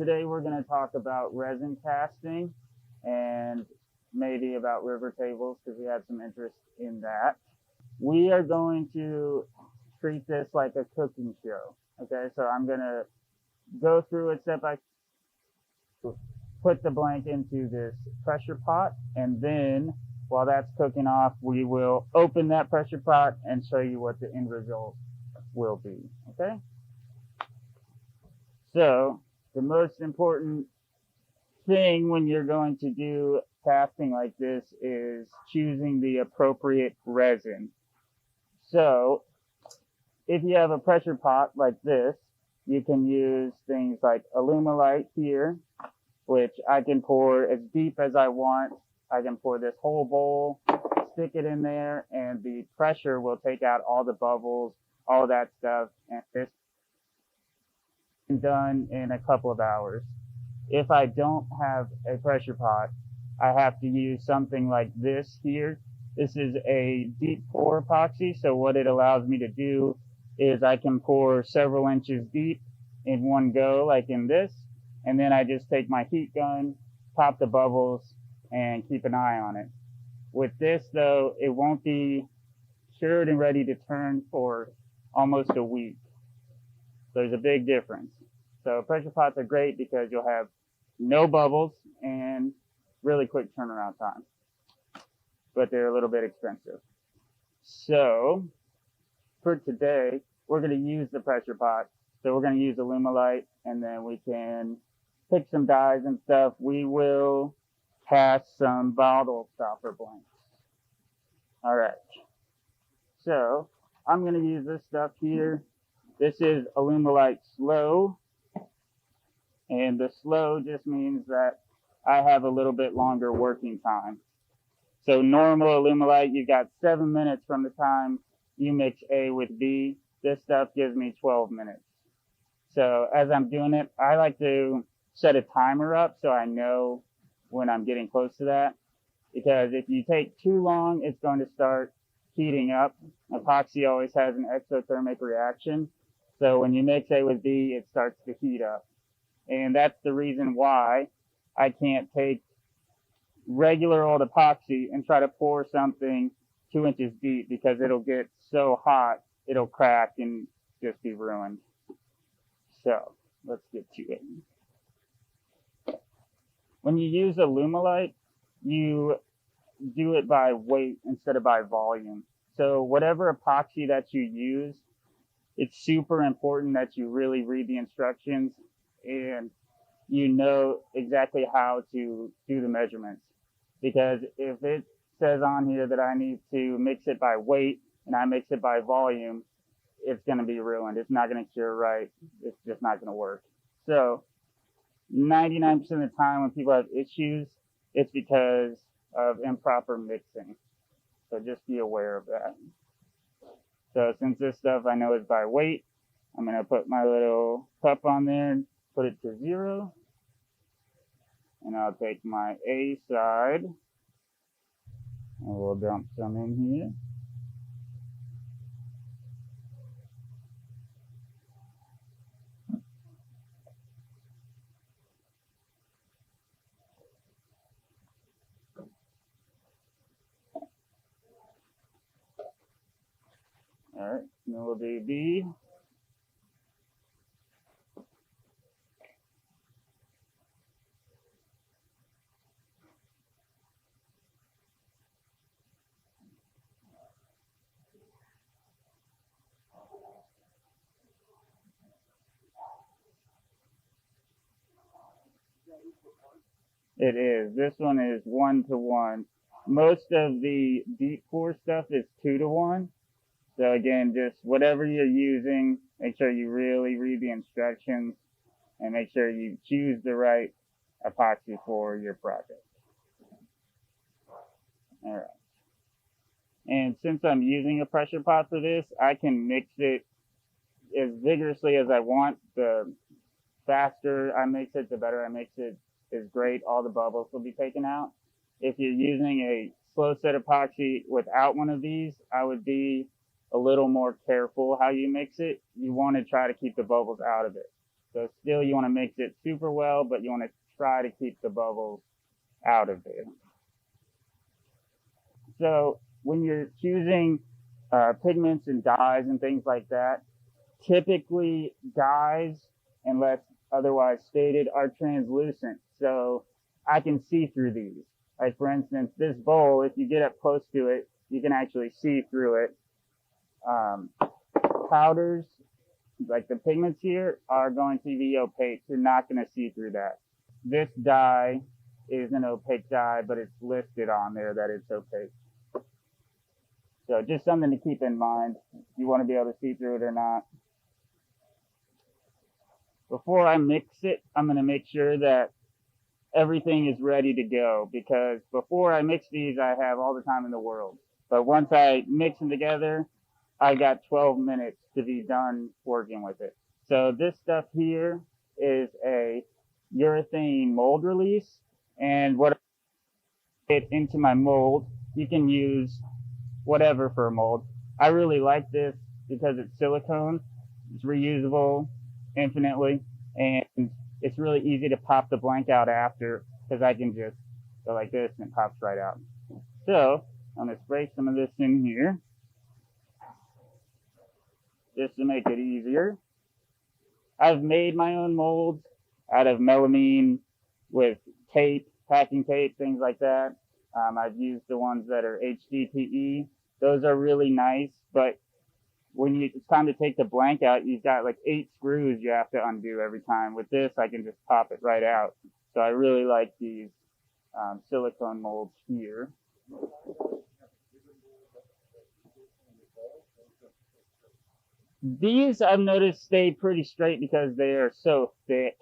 today we're going to talk about resin casting and maybe about river tables because we had some interest in that. We are going to treat this like a cooking show. Okay, so I'm going to go through it step by step, put the blank into this pressure pot, and then while that's cooking off, we will open that pressure pot and show you what the end result will be. Okay, so the most important thing when you're going to do casting like this is choosing the appropriate resin. So if you have a pressure pot like this, you can use things like Alumalite here, which I can pour as deep as I want. I can pour this whole bowl, stick it in there, and the pressure will take out all the bubbles, all that stuff, and this is done in a couple of hours. If I don't have a pressure pot, I have to use something like this here. This is a deep pour epoxy, so what it allows me to do is I can pour several inches deep in one go, like in this, and then I just take my heat gun, pop the bubbles, and keep an eye on it. With this, though, it won't be cured and ready to turn for almost a week. There's a big difference. So pressure pots are great because you'll have no bubbles and really quick turnaround time, but they're a little bit expensive. So for today, we're going to use the pressure pot. So we're going to use Alumalite, and then we can pick some dyes and stuff. We will cast some bottle stopper blanks. All right. So I'm going to use this stuff here. This is Alumalite Slow. And the slow just means that I have a little bit longer working time. So normal Alumalite, you've got 7 minutes from the time you mix A with B. This stuff gives me 12 minutes. So as I'm doing it, I like to set a timer up so I know when I'm getting close to that. Because if you take too long, it's going to start heating up. Epoxy always has an exothermic reaction. So when you mix A with B, it starts to heat up. And that's the reason why I can't take regular old epoxy and try to pour something 2 inches deep, because it'll get so hot, it'll crack and just be ruined. So let's get to it. When you use Alumalite, you do it by weight instead of by volume. So whatever epoxy that you use, it's super important that you really read the instructions and you know exactly how to do the measurements. Because if it says on here that I need to mix it by weight and I mix it by volume, it's going to be ruined. It's not going to cure right. It's just not going to work. So 99% of the time when people have issues, it's because of improper mixing. So just be aware of that. So since this stuff I know is by weight, I'm going to put my little cup on there and put it to 0. And I'll take my A side and we'll dump some in here. All right, then we'll do B. It is. This one is 1-to-1. Most of the deep pour stuff is 2-to-1. So again, just whatever you're using, make sure you really read the instructions and make sure you choose the right epoxy for your project. All right. And since I'm using a pressure pot for this, I can mix it as vigorously as I want. The faster I mix it, the better I mix it is great. All the bubbles will be taken out. If you're using a slow set epoxy without one of these, I would be a little more careful how you mix it. You want to try to keep the bubbles out of it. So still you want to mix it super well, but you want to try to keep the bubbles out of it. So when you're choosing pigments and dyes and things like that, typically dyes, unless otherwise stated, are translucent. So I can see through these. Like for instance, this bowl, if you get up close to it, you can actually see through it. Powders, like the pigments here, are going to be opaque. You're not going to see through that. This dye is an opaque dye, but it's listed on there that it's opaque. So just something to keep in mind if you want to be able to see through it or not. Before I mix it, I'm going to make sure that everything is ready to go, because before I mix these, I have all the time in the world. But once I mix them together, I got 12 minutes to be done working with it. So this stuff here is a urethane mold release, and what I get into my mold, you can use whatever for a mold. I really like this because it's silicone, it's reusable infinitely, and it's really easy to pop the blank out after, because I can just go like this and it pops right out. So I'm going to spray some of this in here just to make it easier. I've made my own molds out of melamine with tape, packing tape, things like that. I've used the ones that are HDPE. Those are really nice, but when it's time to take the blank out, you've got like 8 screws you have to undo every time. With this, I can just pop it right out. So I really like these silicone molds here. These I've noticed stay pretty straight because they are so thick.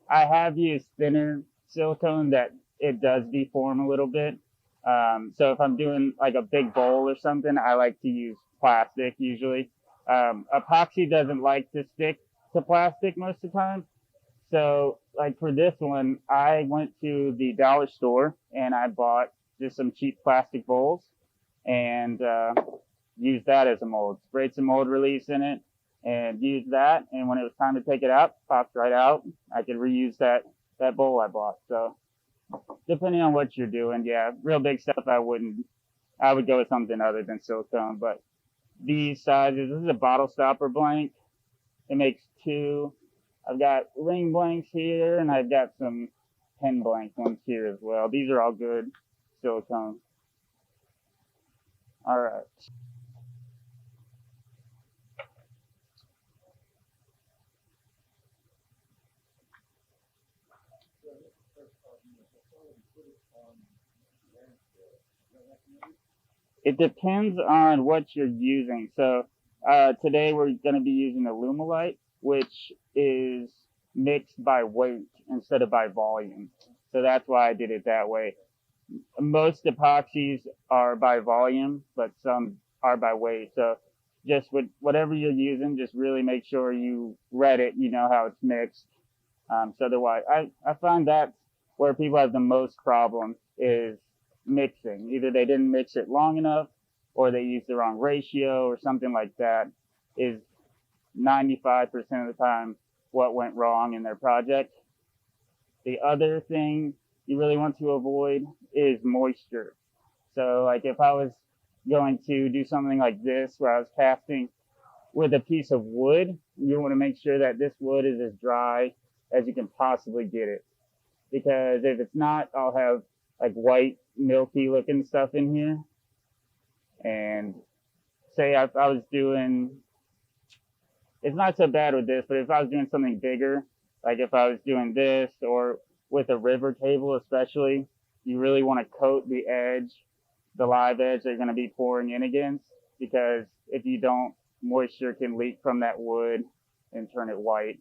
I have used thinner silicone that it does deform a little bit. So if I'm doing like a big bowl or something, I like to use plastic usually. Epoxy doesn't like to stick to plastic most of the time. So like for this one, I went to the dollar store and I bought just some cheap plastic bowls and used that as a mold. Sprayed some mold release in it and used that. And when it was time to take it out, popped right out. I could reuse that bowl I bought. So depending on what you're doing, yeah, real big stuff I would go with something other than silicone. But these sizes, this is a bottle stopper blank. It makes 2. I've got ring blanks here, and I've got some pen blank ones here as well. These are all good silicone. All right. It depends on what you're using. So today we're going to be using Alumalite, which is mixed by weight instead of by volume. So that's why I did it that way. Most epoxies are by volume, but some are by weight. So just with whatever you're using, just really make sure you read it, you know how it's mixed. So otherwise, I find that's where people have the most problem is mixing. Either they didn't mix it long enough or they used the wrong ratio or something like that is 95% of the time what went wrong in their project. The other thing you really want to avoid is moisture. So like if I was going to do something like this where I was casting with a piece of wood, you want to make sure that this wood is as dry as you can possibly get it. Because if it's not, I'll have like white, milky looking stuff in here. And say if I was doing, it's not so bad with this, but if I was doing something bigger, like if I was doing this or with a river table especially, you really want to coat the edge, the live edge they're going to be pouring in against, because if you don't, moisture can leak from that wood and turn it white.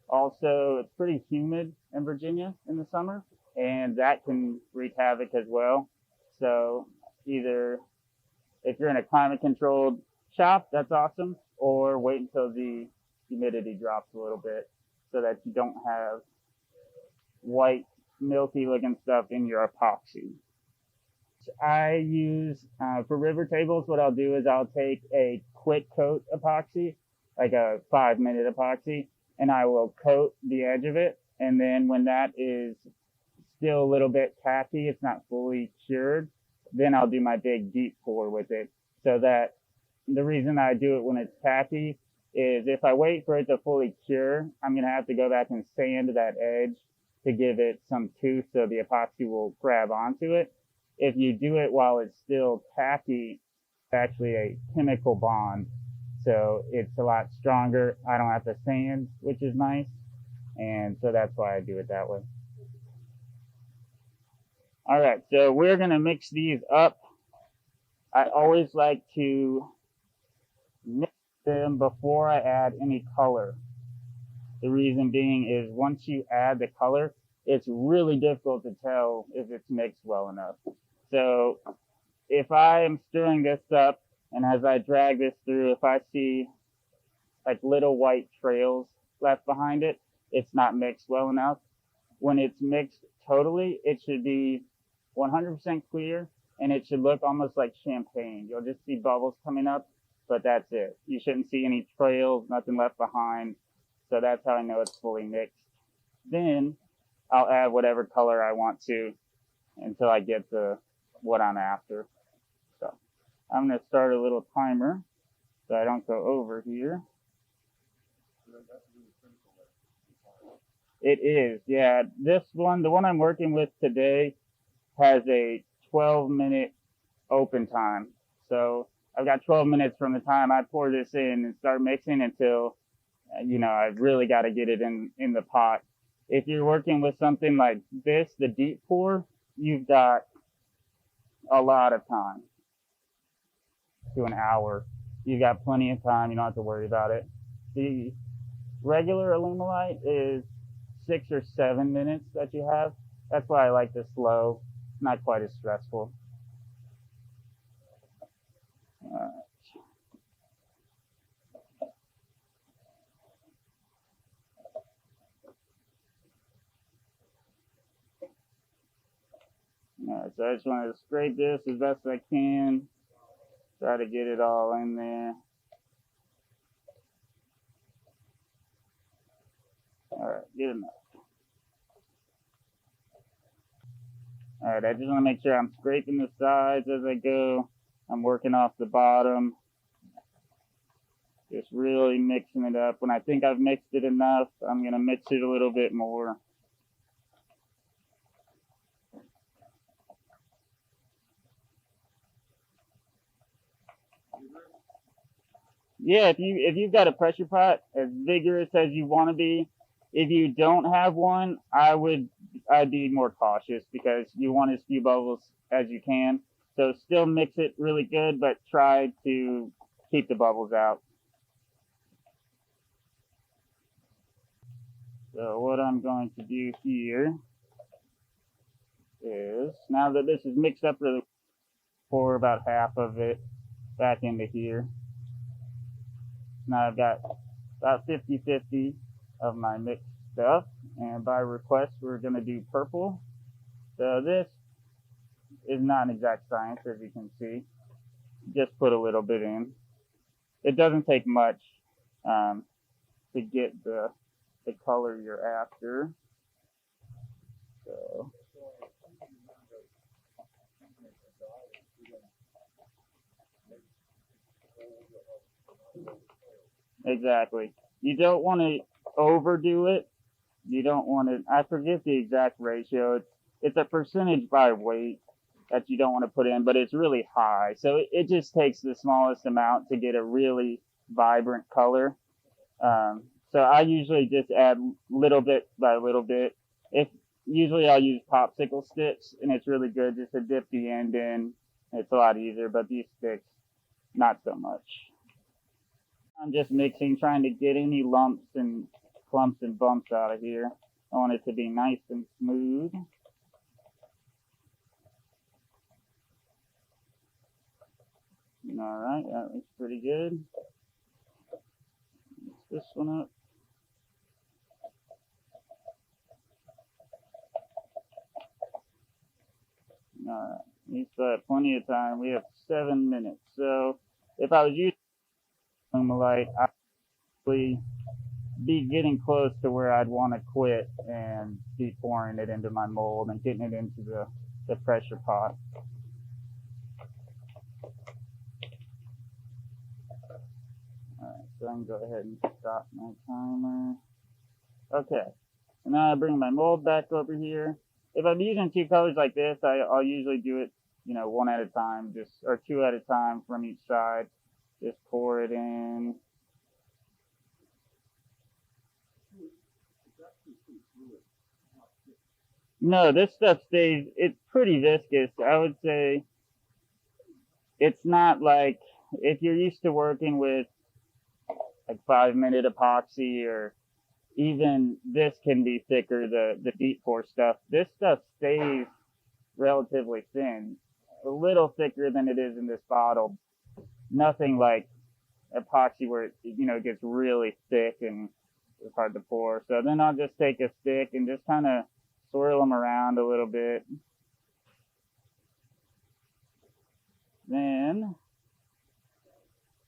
Also, it's pretty humid in Virginia in the summer, and that can wreak havoc as well. So either if you're in a climate controlled shop, that's awesome, or wait until the humidity drops a little bit so that you don't have white, milky looking stuff in your epoxy. I use, for river tables, what I'll do is I'll take a quick coat epoxy, like a 5-minute epoxy, and I will coat the edge of it. And then when that is still a little bit tacky, it's not fully cured, then I'll do my big deep pour with it. So that the reason I do it when it's tacky is if I wait for it to fully cure, I'm going to have to go back and sand that edge to give it some tooth so the epoxy will grab onto it. If you do it while it's still tacky, it's actually a chemical bond. So it's a lot stronger. I don't have to sand, which is nice. And so that's why I do it that way. All right, so we're going to mix these up. I always like to mix them before I add any color. The reason being is once you add the color, it's really difficult to tell if it's mixed well enough. So if I am stirring this up, and as I drag this through, if I see like little white trails left behind it, it's not mixed well enough. When it's mixed totally, it should be 100% clear, and it should look almost like champagne. You'll just see bubbles coming up, but that's it. You shouldn't see any trails, nothing left behind. So that's how I know it's fully mixed. Then I'll add whatever color I want to until I get to what I'm after. So I'm going to start a little timer so I don't go over here. It is, yeah. This one, the one I'm working with today, has a 12-minute open time. So I've got 12 minutes from the time I pour this in and start mixing until, I've really got to get it in the pot. If you're working with something like this, the deep pour, you've got a lot of time, to an hour. You've got plenty of time. You don't have to worry about it. The regular Alumalite is 6 or 7 minutes that you have. That's why I like the slow. It's not quite as stressful. All right. All right, so I just want to scrape this as best I can. Try to get it all in there. All right, good enough. All right, I just want to make sure I'm scraping the sides as I go. I'm working off the bottom. Just really mixing it up. When I think I've mixed it enough, I'm going to mix it a little bit more. Yeah, if you've got a pressure pot as vigorous as you want to be, if you don't have one, I'd be more cautious because you want as few bubbles as you can. So still mix it really good, but try to keep the bubbles out. So what I'm going to do here is, now that this is mixed up really, pour about half of it back into here. Now I've got about 50-50 of my mixed stuff, and by request we're going to do purple. So this is not an exact science, as you can see. Just put a little bit in. It doesn't take much to get the color you're after. So exactly. You don't want to overdo it. You don't want to, I forget the exact ratio. It's a percentage by weight that you don't want to put in, but it's really high. So it just takes the smallest amount to get a really vibrant color. So I usually just add little bit by little bit. Usually I'll use popsicle sticks, and it's really good just to dip the end in. It's a lot easier, but these sticks, not so much. I'm just mixing, trying to get any lumps and clumps and bumps out of here. I want it to be nice and smooth. All right, that looks pretty good. Mix this one up. All right, we still have plenty of time. We have 7 minutes. So if I was using Alumalite, I would be getting close to where I'd want to quit and be pouring it into my mold and getting it into the pressure pot. Alright, so I can go ahead and stop my timer. Okay, so now I bring my mold back over here. If I'm using two colors like this, I'll usually do it, one at a time, or two at a time from each side. Just pour it in. No, this stuff stays, it's pretty viscous. I would say it's not like, if you're used to working with like 5-minute epoxy, or even this can be thicker, the deep pour stuff. This stuff stays relatively thin, a little thicker than it is in this bottle. Nothing like epoxy where it gets really thick and it's hard to pour. So then I'll just take a stick and just kind of swirl them around a little bit. Then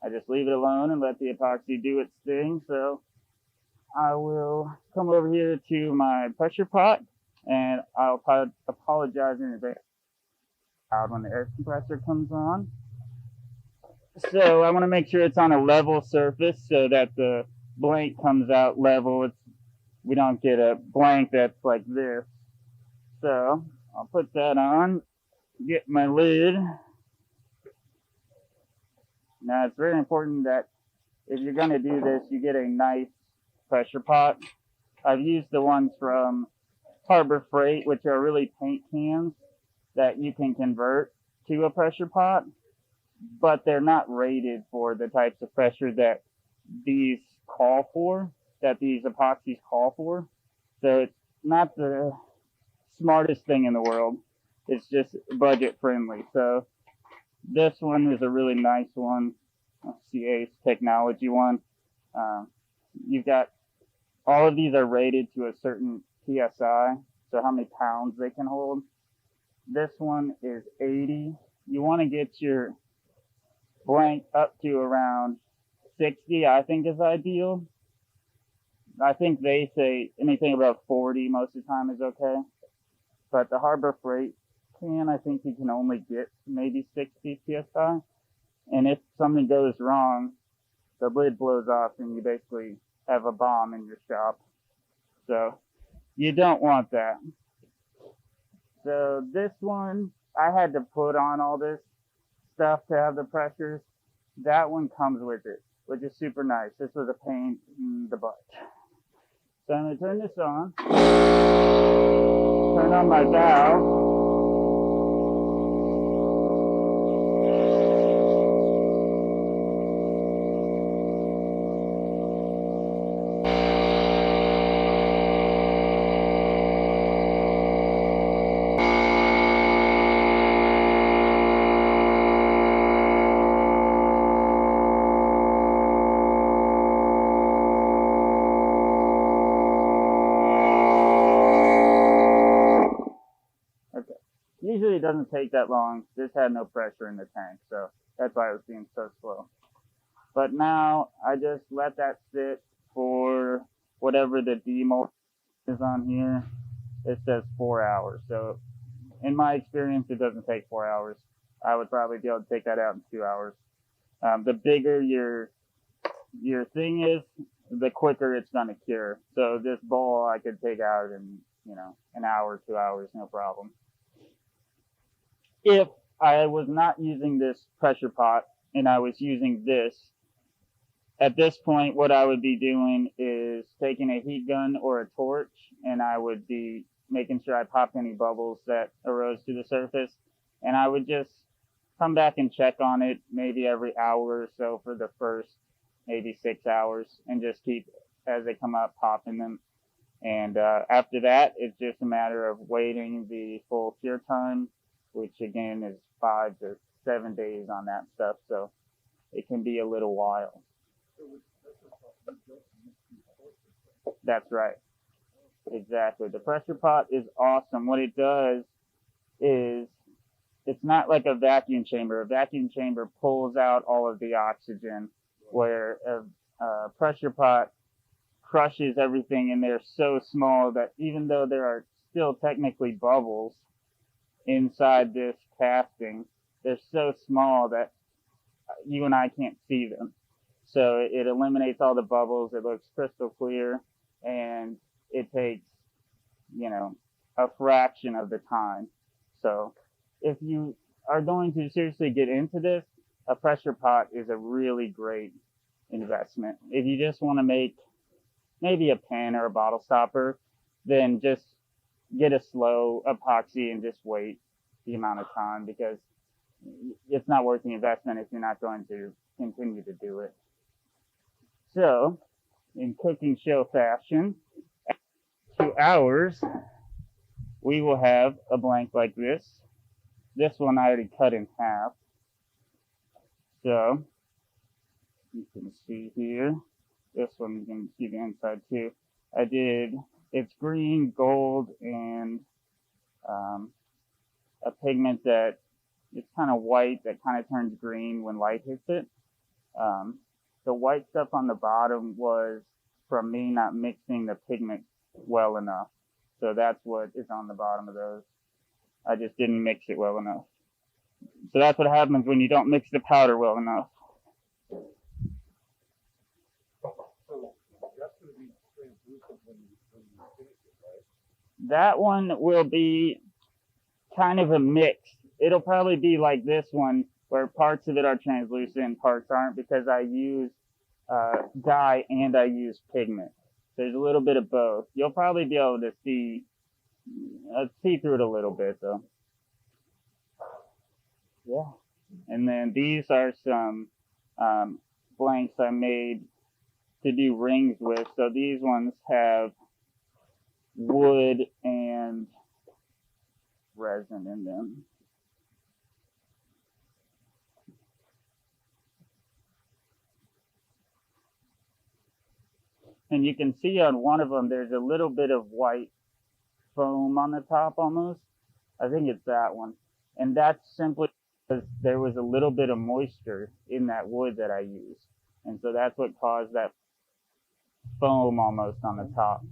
I just leave it alone and let the epoxy do its thing. So I will come over here to my pressure pot, and I'll apologize in advance when the air compressor comes on. So I want to make sure it's on a level surface so that the blank comes out level. We don't get a blank that's like this. So I'll put that on, get my lid. Now it's very important that if you're going to do this, you get a nice pressure pot. I've used the ones from Harbor Freight, which are really paint cans that you can convert to a pressure pot, but they're not rated for the types of pressure that these call for, that these epoxies call for. So it's not the smartest thing in the world. It's just budget friendly. So this one is a really nice one, CA's Technology one. You've got, all of these are rated to a certain PSI, so how many pounds they can hold. This one is 80. You want to get your blank up to around 60, I think is ideal. I think they say anything above 40 most of the time is okay. But the Harbor Freight can, I think you can only get maybe 60 PSI. And if something goes wrong, the lid blows off and you basically have a bomb in your shop. So you don't want that. So this one, I had to put on all this stuff to have the pressures. That one comes with it, which is super nice. This was a pain in the butt. So I'm going to turn this on. Turn on my valve. Usually it doesn't take that long. This had no pressure in the tank, so that's why it was being so slow. But now I just let that sit for whatever the demold is on here. It says 4 hours. So in my experience, it doesn't take 4 hours. I would probably be able to take that out in 2 hours. The bigger your thing is, the quicker it's going to cure. So this bowl I could take out in an hour, 2 hours, no problem. If I was not using this pressure pot and I was using this, at this point what I would be doing is taking a heat gun or a torch, and I would be making sure I popped any bubbles that arose to the surface, and I would just come back and check on it maybe every hour or so for the first maybe 6 hours, and just keep, as they come up, popping them. And after that, it's just a matter of waiting the full cure time, which again is 5 to 7 days on that stuff, so it can be a little while. That's right. Exactly. The pressure pot is awesome. What it does is, it's not like a vacuum chamber. A vacuum chamber pulls out all of the oxygen, where a pressure pot crushes everything, and they're so small that even though there are still technically bubbles inside this casting, they're so small that you and I can't see them. So it eliminates all the bubbles. It looks crystal clear, and it takes, you know, a fraction of the time. So if you are going to seriously get into this, a pressure pot is a really great investment. If you just want to make maybe a pen or a bottle stopper, then just get a slow epoxy and just wait the amount of time, because it's not worth the investment if you're not going to continue to do it. So, in cooking show fashion, after 2 hours, we will have a blank like this. This one I already cut in half. So, you can see here, this one you can see the inside too. It's green, gold, and a pigment that it's kind of white that kind of turns green when light hits it. The white stuff on the bottom was from me not mixing the pigment well enough. So that's what is on the bottom of those. I just didn't mix it well enough. So that's what happens when you don't mix the powder well enough. So that's going to be translucent when you finish it, right? That one will be kind of a mix. It'll probably be like this one, where parts of it are translucent and parts aren't, because I use dye and I use pigment. There's a little bit of both. You'll probably be able to see through it a little bit though. Yeah. And then these are some blanks I made to do rings with. So these ones have wood and resin in them. And you can see on one of them, there's a little bit of white foam on the top almost. I think it's that one. And that's simply because there was a little bit of moisture in that wood that I used. And so that's what caused that foam almost on the top.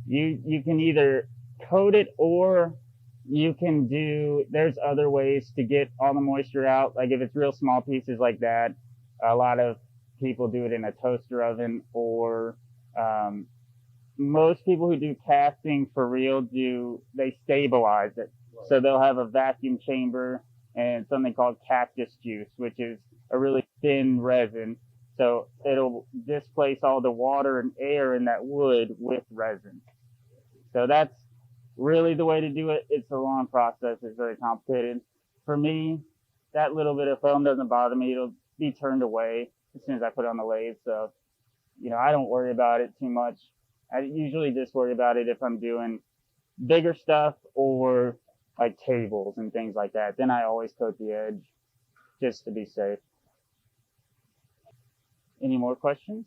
You can either coat it, or you can there's other ways to get all the moisture out. Like if it's real small pieces like that, a lot of people do it in a toaster oven, or most people who do casting for real they stabilize it. Right. So they'll have a vacuum chamber and something called cactus juice, which is a really thin resin. So it'll displace all the water and air in that wood with resin. So that's really the way to do it. It's a long process. It's very complicated. For me, that little bit of foam doesn't bother me. It'll be turned away as soon as I put it on the lathe. So, I don't worry about it too much. I usually just worry about it if I'm doing bigger stuff or like tables and things like that. Then I always coat the edge just to be safe. Any more questions?